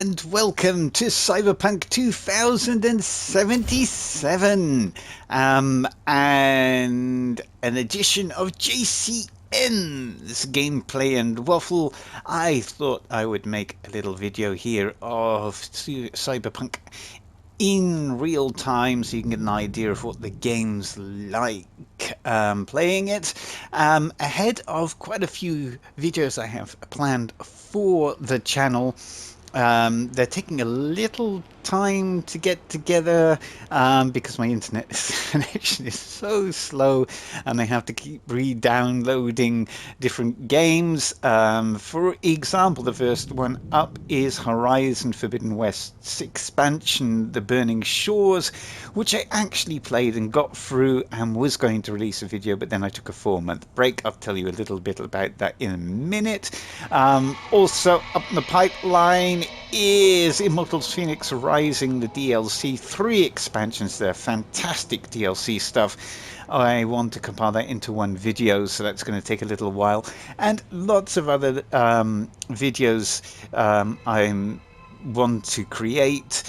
and welcome to Cyberpunk 2077 and an edition of JCN's gameplay and Waffle. I thought I would make a little video here of Cyberpunk in real time so you can get an idea of what the game's like playing it ahead of quite a few videos I have planned for the channel. They're taking a little time to get together because my internet connection is so slow and I have to keep re-downloading different games. For example, the first one up is Horizon Forbidden West's expansion, The Burning Shores, which I actually played and got through and was going to release a video, but then I took a 4-month break. I'll tell you a little bit about that in a minute. Also up in the pipeline is Immortals Phoenix Rising, the DLC. 3 expansions there, fantastic DLC stuff. I want to compile that into one video, so that's going to take a little while, and lots of other videos I want to create,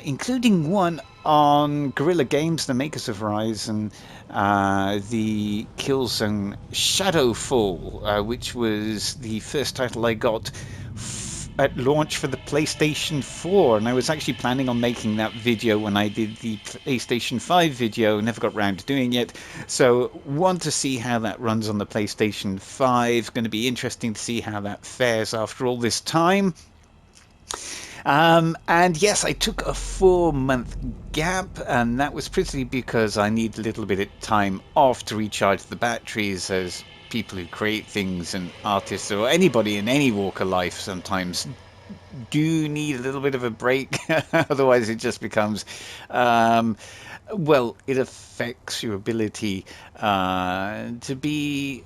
including one on Guerrilla Games, the makers of Horizon, the Killzone Shadowfall, which was the first title I got at launch for the PlayStation 4, and I was actually planning on making that video when I did the PlayStation 5 video, never got round to doing it, so want to see how that runs on the PlayStation 5. Going to be interesting to see how that fares after all this time. And yes, I took a 4-month gap, and that was principally because I need a little bit of time off to recharge the batteries, as people who create things and artists or anybody in any walk of life sometimes do need a little bit of a break. Otherwise it just becomes well, it affects your ability to be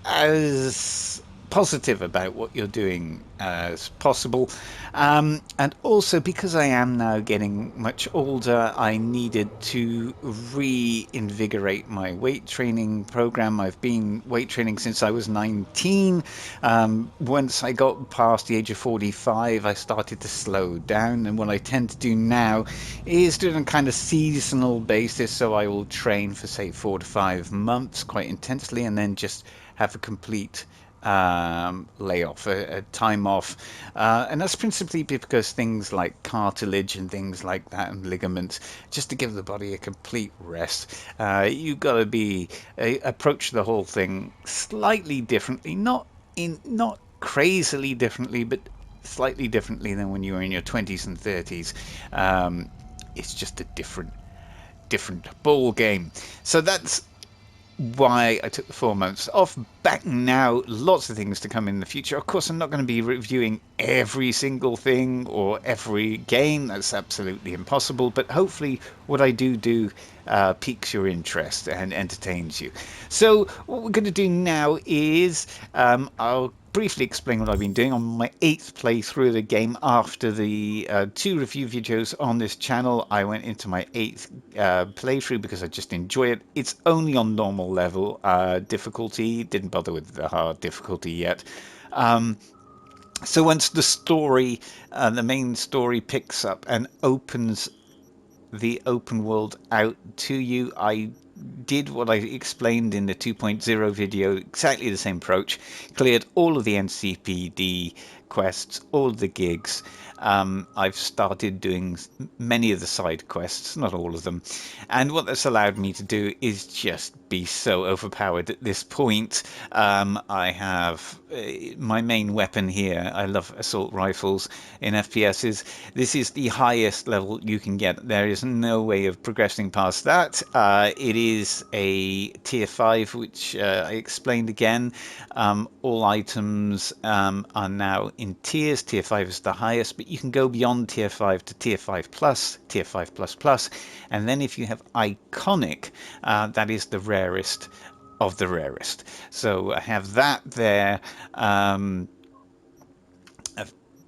as positive about what you're doing as possible, and also because I am now getting much older, I needed to reinvigorate my weight training program. I've been weight training since I was 19. Once I got past the age of 45, I started to slow down, and what I tend to do now is do it on kind of seasonal basis. So I will train for say 4 to 5 months quite intensely, and then just have a complete layoff, a time off, and that's principally because things like cartilage and things like that and ligaments, just to give the body a complete rest. You've got to be approach the whole thing slightly differently, not crazily differently, but slightly differently than when you were in your 20s and 30s. It's just a different ball game. So that's why I took the 4 months off. Back now, lots of things to come in the future. Of course, I'm not going to be reviewing every single thing or every game. That's absolutely impossible. But hopefully what I do piques your interest and entertains you. So what we're going to do now is I'll briefly explain what I've been doing on my 8th playthrough of the game. After the 2 review videos on this channel, I went into my 8th playthrough because I just enjoy it. It's only on normal level difficulty, didn't bother with the hard difficulty yet. So once the story, the main story picks up and opens the open world out to you, I did what I explained in the 2.0 video, exactly the same approach. Cleared all of the NCPD quests, all of the gigs. I've started doing many of the side quests, not all of them, and what that's allowed me to do is just be so overpowered at this point. I have my main weapon here. I love assault rifles in FPSs. This is the highest level you can get. There is no way of progressing past that. It is a tier 5, which I explained again. All items are now in tiers. Tier 5 is the highest, but you can go beyond tier 5 to tier 5 plus, tier 5 plus plus, and then if you have iconic, that is the rarest of the rarest. So I have that there. You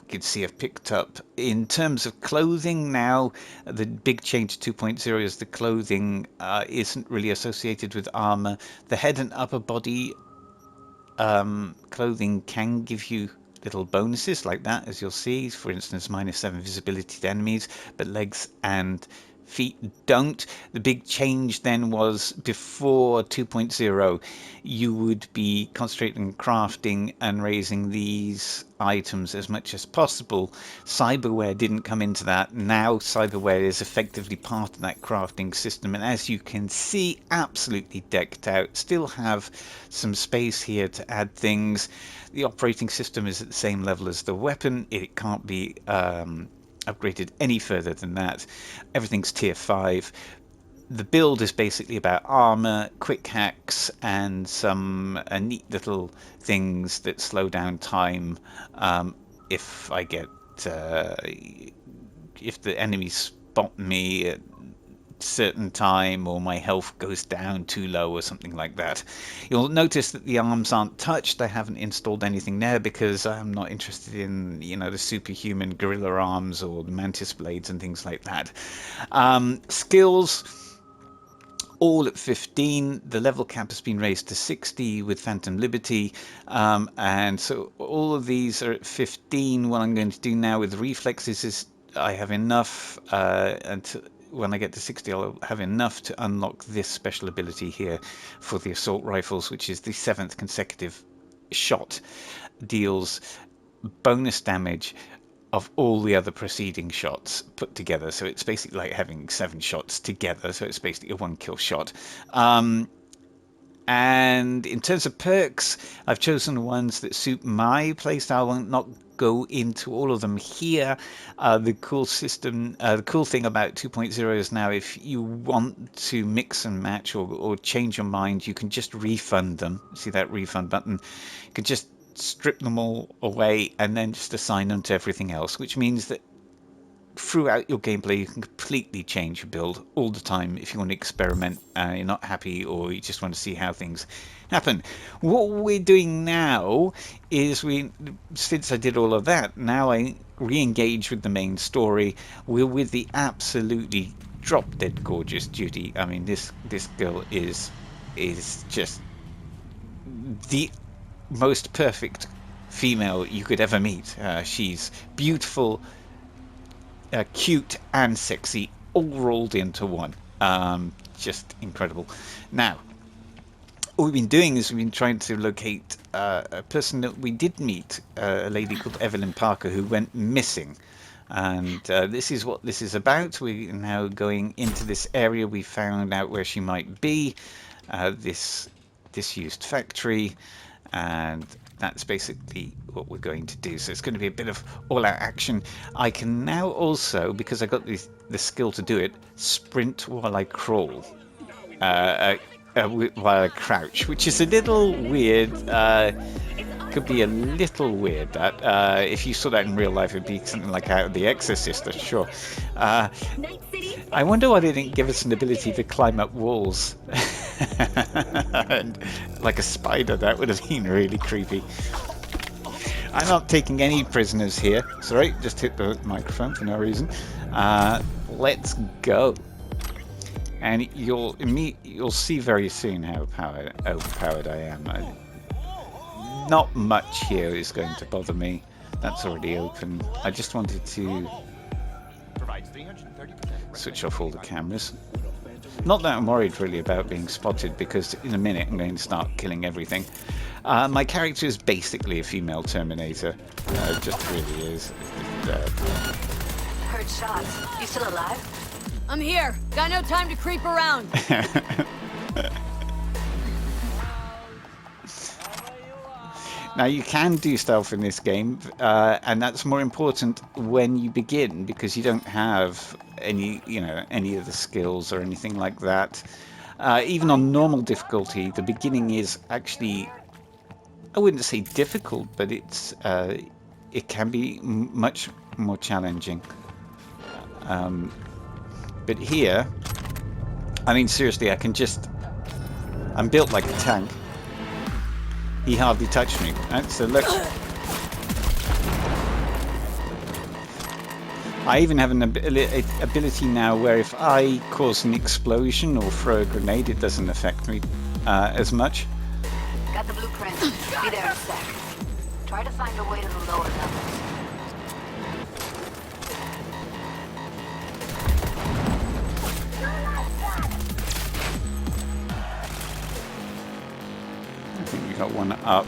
can see I've picked up, in terms of clothing now, the big change to 2.0 is the clothing isn't really associated with armor. The head and upper body clothing can give you little bonuses like that, as you'll see. For instance, -7 visibility to enemies, but legs and feet don't. The big change then was before 2.0, you would be concentrating on crafting and raising these items as much as possible. Cyberware didn't come into that. Now cyberware is effectively part of that crafting system, and as you can see, absolutely decked out. Still have some space here to add things. The operating system is at the same level as the weapon. It can't be upgraded any further than that. Everything's tier 5. The build is basically about armor, quick hacks, and some neat little things that slow down time if I get if the enemies spot me at certain time, or my health goes down too low or something like that. You'll notice that the arms aren't touched. I haven't installed anything there because I'm not interested in, you know, the superhuman gorilla arms or the mantis blades and things like that. Skills all at 15. The level cap has been raised to 60 with Phantom Liberty, and so all of these are at 15. What I'm going to do now with reflexes is I have enough until when I get to 60, I'll have enough to unlock this special ability here for the assault rifles, which is the 7th consecutive shot. Deals bonus damage of all the other preceding shots put together. So it's basically like having 7 shots together. So it's basically a 1-kill shot. And in terms of perks, I've chosen the ones that suit my playstyle. I will not go into all of them here. The cool thing about 2.0 is now if you want to mix and match or change your mind, you can just refund them. See that refund button? You can just strip them all away and then just assign them to everything else, which means that throughout your gameplay you can completely change your build all the time if you want to experiment and you're not happy, or you just want to see how things happen. What we're doing now is, since I did all of that, now I re-engage with the main story. We're with the absolutely drop-dead gorgeous Judy. I mean, this girl is just the most perfect female you could ever meet. She's beautiful, cute and sexy, all rolled into one. Just incredible. Now, what we've been doing is we've been trying to locate a person that we did meet, a lady called Evelyn Parker, who went missing. And this is what this is about. We're now going into this area. We found out where she might be, this disused factory, and that's basically what we're going to do. So it's going to be a bit of all-out action. I can now also, because I got the skill to do it, sprint while I crawl, while I crouch, which is a little weird. Could be a little weird. That if you saw that in real life, it'd be something like out of The Exorcist, I'm sure. I wonder why they didn't give us an ability to climb up walls. And like a spider, that would have been really creepy. I'm not taking any prisoners here. Sorry, just hit the microphone for no reason. Let's go. And you'll see very soon how overpowered I am. Not much here is going to bother me. That's already open. I just wanted to switch off all the cameras. Not that I'm worried really about being spotted, because in a minute I'm going to start killing everything. My character is basically a female Terminator. It just really is. Heard shots. You still alive? I'm here. Got no time to creep around. Now you can do stealth in this game, and that's more important when you begin, because you don't have any of the skills or anything like that. Even on normal difficulty, the beginning is actually, I wouldn't say difficult, but it can be much more challenging. But here, I mean, seriously, I'm built like a tank. He hardly touched me. Right? So look, I even have an ability now where if I cause an explosion or throw a grenade, it doesn't affect me as much. Got the blueprint. Be there in a sec. Try to find a way to the lower levels. I think we got one up.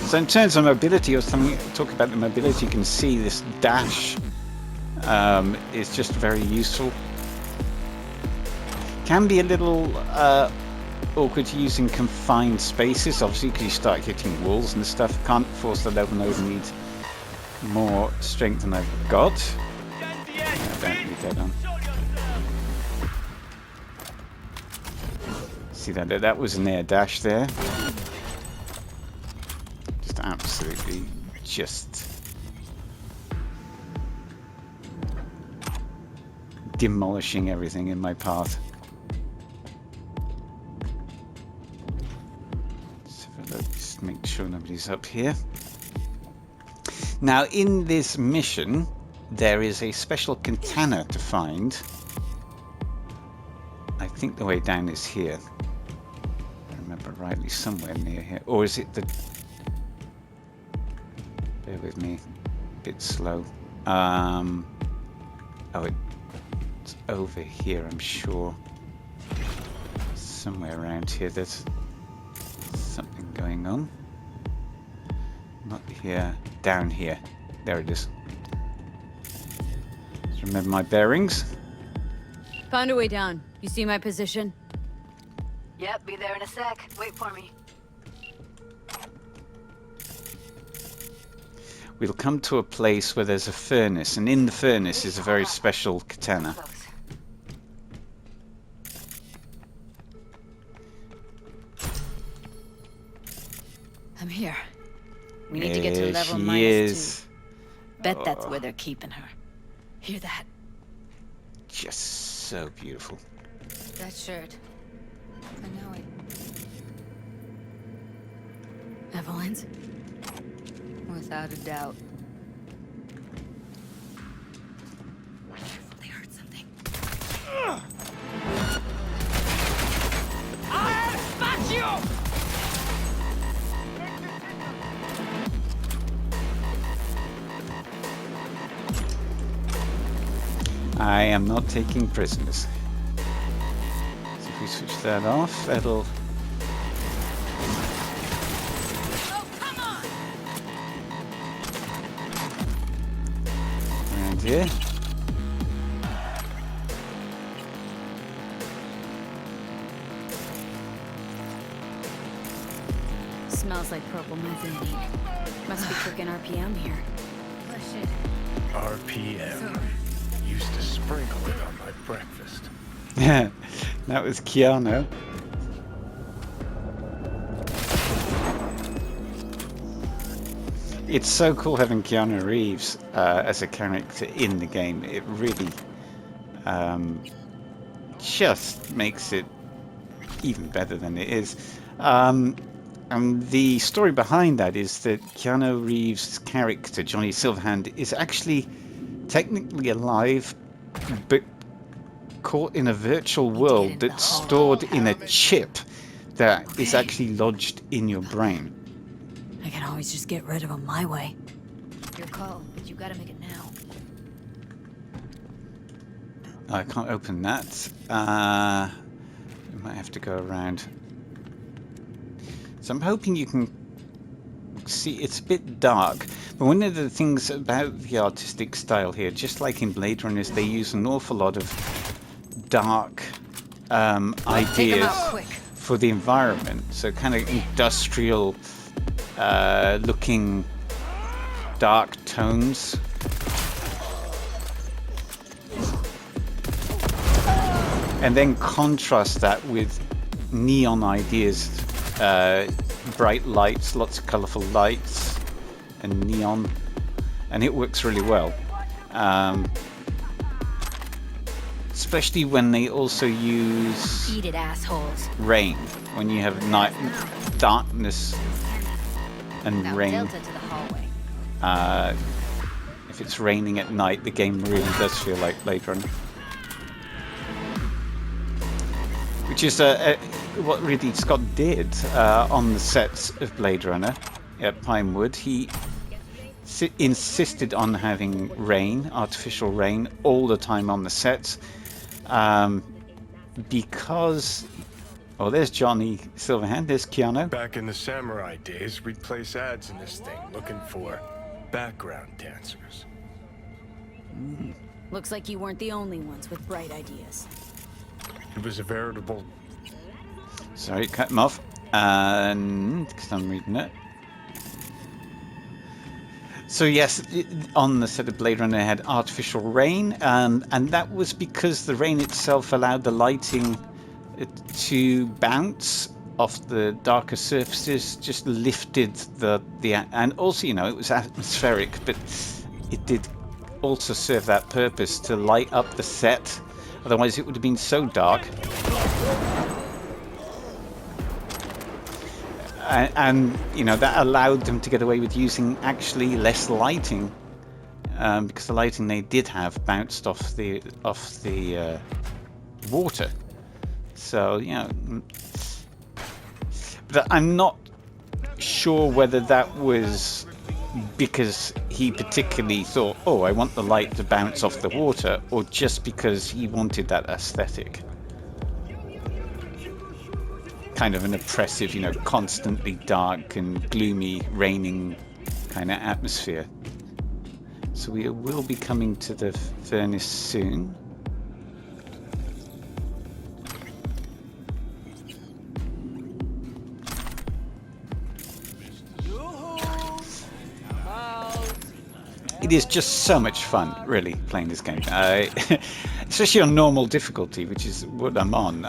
So in terms of mobility, or something, talk about the mobility, you can see this dash is just very useful. Can be a little awkward to use in confined spaces, obviously, because you start hitting walls and stuff. Can't force the level node, need more strength than I've got. I don't need that on. See that was an air dash there. Just absolutely just demolishing everything in my path. Let's make sure nobody's up here. Now, in this mission, there is a special katana to find. I think the way down is here. I remember rightly, somewhere near here. Or is it the... Bear with me. A bit slow. Oh, it's over here, I'm sure. Somewhere around here there's something going on. Not here. Down here. There it is. Just remember my bearings. Found a way down. You see my position? Yep, be there in a sec. Wait for me. We'll come to a place where there's a furnace, and in the furnace is a very special katana. I'm here. We need to get to level she -2. is. Bet that's where they're keeping her. Hear that? Just so beautiful. That shirt. I know it. Evelyn's? Without a doubt. Careful, they heard something. I'll spot you! I am not taking prisoners. So if we switch that off, that'll... Oh, come on! Around here. Smells like purple mezzanine. Must be cooking RPM here. Push it. RPM. Used to sprinkle it on my breakfast. Yeah, that was Keanu. It's so cool having Keanu Reeves as a character in the game. It really just makes it even better than it is. And the story behind that is that Keanu Reeves' character, Johnny Silverhand, is actually technically alive, but caught in a virtual world that's stored in a chip that is actually lodged in your brain. I can always just get rid of him my way. Your call, but you gotta make it now. I can't open that. I might have to go around. So I'm hoping you can see, it's a bit dark, but one of the things about the artistic style here, just like in Blade Runner, is they use an awful lot of dark ideas for the environment. So kind of industrial looking dark tones. And then contrast that with neon ideas, bright lights, lots of colorful lights and neon, and it works really well. Especially when they also use Eat it, assholes. rain, when you have night, darkness and Now rain. Delta to the hallway. If it's raining at night, the game really does feel like Blade Runner. Which is what Ridley Scott did on the sets of Blade Runner at Pinewood. He insisted on having rain, artificial rain, all the time on the sets, because... Oh, there's Johnny Silverhand, there's Keanu. Back in the samurai days, we'd place ads in this thing looking for background dancers. Looks like you weren't the only ones with bright ideas. It was a veritable... Sorry, cut him off. Because I'm reading it. So yes, on the set of Blade Runner, it had artificial rain, and that was because the rain itself allowed the lighting to bounce off the darker surfaces, just lifted the and also, you know, it was atmospheric, but it did also serve that purpose to light up the set. Otherwise it would have been so dark. And you know, that allowed them to get away with using actually less lighting, because the lighting they did have bounced off the water. So, you know, but I'm not sure whether that was because he particularly thought, oh, I want the light to bounce off the water, or just because he wanted that aesthetic. Kind of an oppressive, you know, constantly dark and gloomy, raining kind of atmosphere. So we will be coming to the furnace soon. It is just so much fun, really, playing this game. Especially on normal difficulty, which is what I'm on.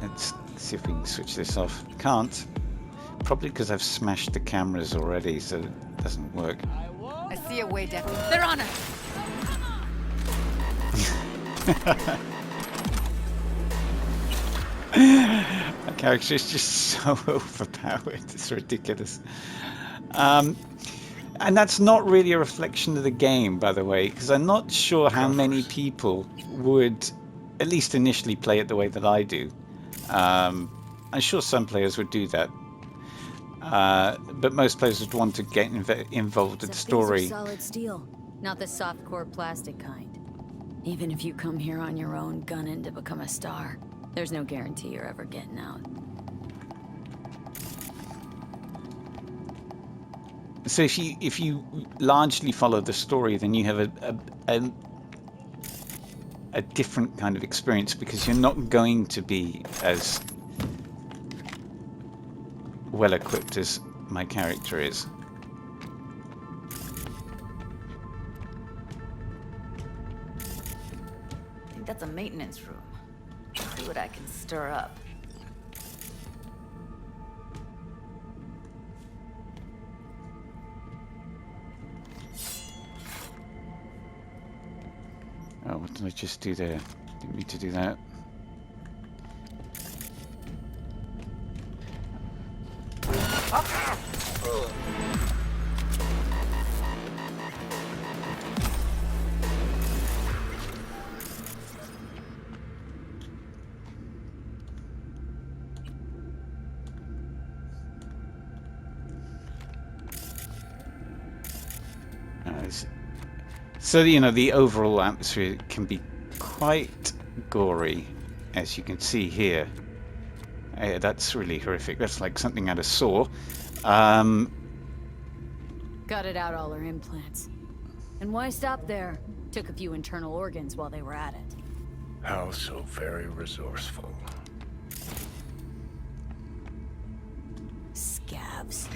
Let's see if we can switch this off. Can't. Probably because I've smashed the cameras already, so it doesn't work. I see a way down. They're on us! My character is just so overpowered. It's ridiculous. And that's not really a reflection of the game, by the way, because I'm not sure how many people would, at least initially, play it the way that I do. I'm sure some players would do that. But most players would want to get involved with the story. Solid steel, not the soft core plastic kind. Even if you come here on your own, gunning to become a star, there's no guarantee you're ever getting out. So if you largely follow the story, then you have a different kind of experience, because you're not going to be as well equipped as my character is. I think that's a maintenance room. See what I can stir up. Oh, what did I just do there? Didn't mean to do that. So, you know, the overall atmosphere can be quite gory, as you can see here. That's really horrific. That's like something out of Saw. Gutted out all her implants. And why stop there? Took a few internal organs while they were at it. How so very resourceful. Scabs.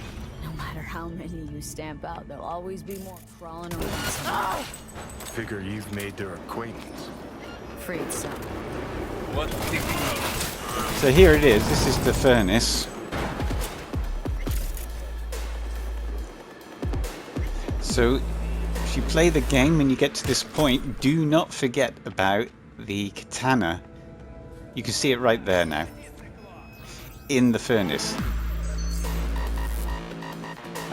No matter how many you stamp out, there'll always be more crawling around. Figure you've made their acquaintance. Afraid so. So here it is. This is the furnace. So if you play the game and you get to this point, do not forget about the katana. You can see it right there now. In the furnace.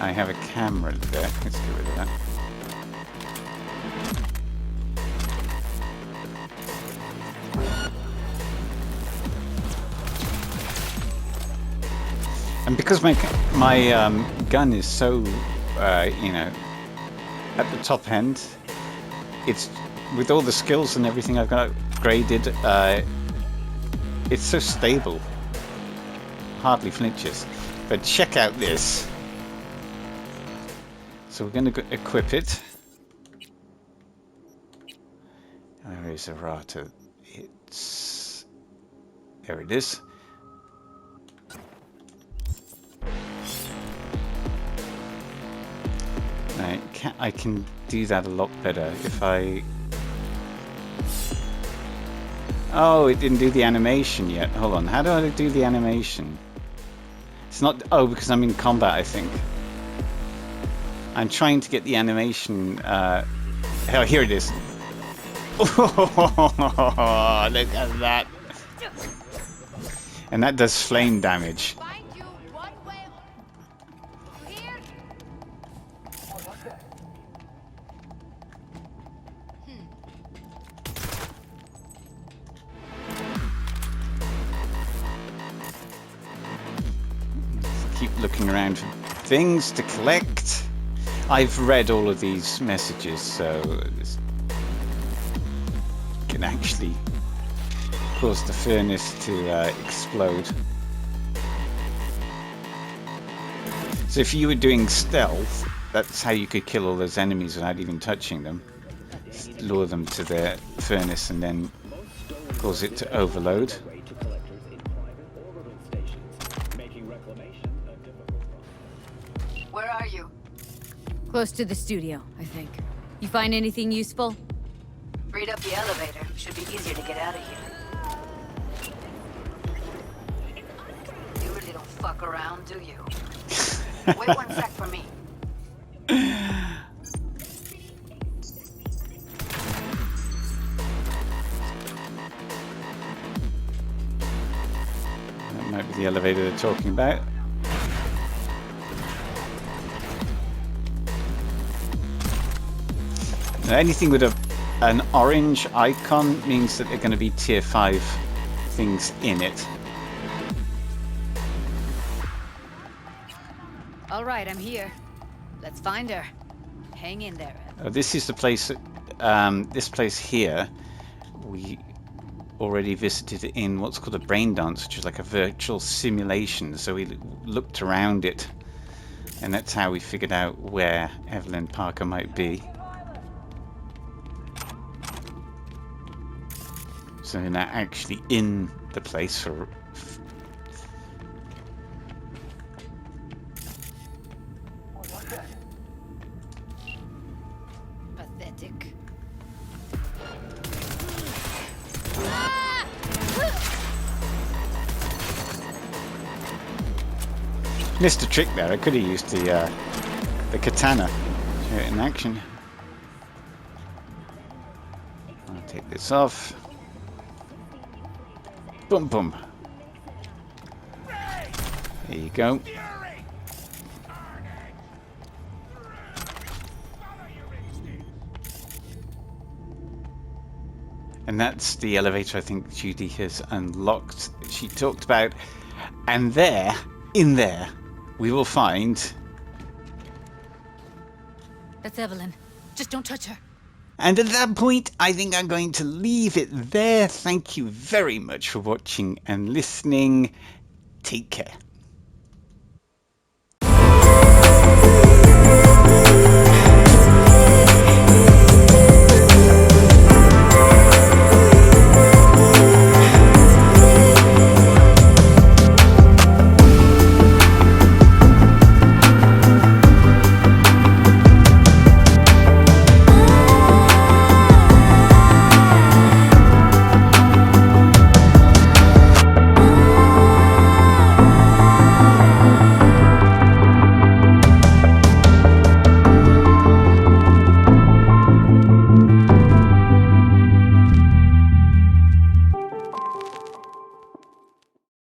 I have a camera there. Let's get rid of that. And because my gun is so, you know, at the top end, it's with all the skills and everything I've got upgraded. It's so stable, hardly flinches. But check out this. So we're going to equip it. Where is errata? It's there. It is. I can do that a lot better if I... Oh, it didn't do the animation yet. Hold on, how do I do the animation? It's not... Oh, because I'm in combat, I think. I'm trying to get the animation... Oh, here it is. Oh, look at that. And that does flame damage. Keep looking around for things to collect. I've read all of these messages, so this can actually cause the furnace to explode. So if you were doing stealth, that's how you could kill all those enemies without even touching them. Just lure them to the furnace and then cause it to overload. Where are you? Close to the studio, I think. You find anything useful? Read up the elevator. Should be easier to get out of here. You really don't fuck around, do you? Wait 1 sec for me. That might be the elevator they're talking about. Now, anything with an orange icon means that they're going to be tier 5 things in it. All right, I'm here. Let's find her. Hang in there. This is the place, this place here, we already visited in what's called a brain dance, which is like a virtual simulation. So we looked around it, and that's how we figured out where Evelyn Parker might be. So they're now actually in the place for... Pathetic. Missed a trick there. I could have used the katana in action. I'll take this off. Boom, boom. There you go. And that's the elevator I think Judy has unlocked. She talked about, and there, in there, we will find... That's Evelyn. Just don't touch her. And at that point, I think I'm going to leave it there. Thank you very much for watching and listening. Take care.